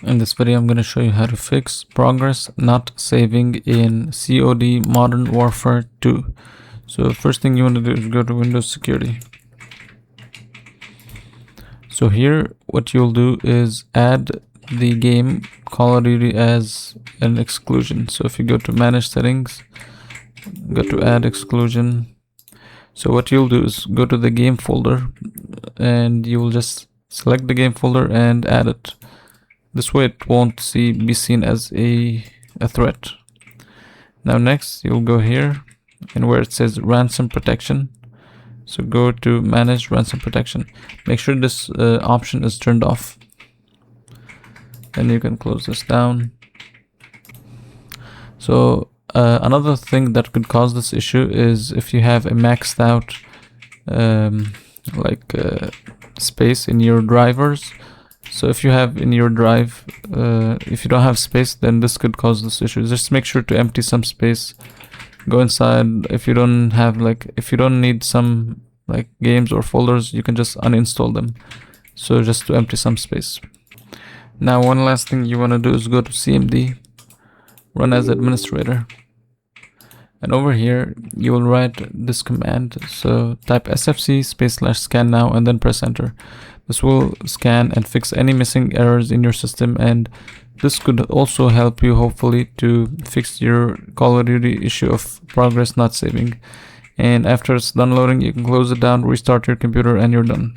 In this video, I'm going to show you how to fix progress not saving in COD Modern Warfare 2. So first thing you want to do is go to Windows Security. So here, what you'll do is add the game Call of Duty as an exclusion. So if you go to Manage Settings, go to Add Exclusion. So what you'll do is go to the game folder and you will just select the game folder and add it. This way it won't be seen as a threat. Now next you'll go here and where it says ransom protection. So go to manage ransom protection. Make sure this option is turned off. Then you can close this down. So another thing that could cause this issue is if you have a maxed out space in your drivers. So if you have in your drive, if you don't have space, then this could cause this issue. Just make sure to empty some space. Go inside. If you don't have if you don't need some games or folders, you can just uninstall them. So just to empty some space. Now one last thing you want to do is go to CMD, run as administrator. And over here, you will write this command. So type sfc /scan now and then press enter. This will scan and fix any missing errors in your system, and this could also help you hopefully to fix your Call of Duty issue of progress not saving. And after it's done loading, you can close it down, restart your computer, and you're done.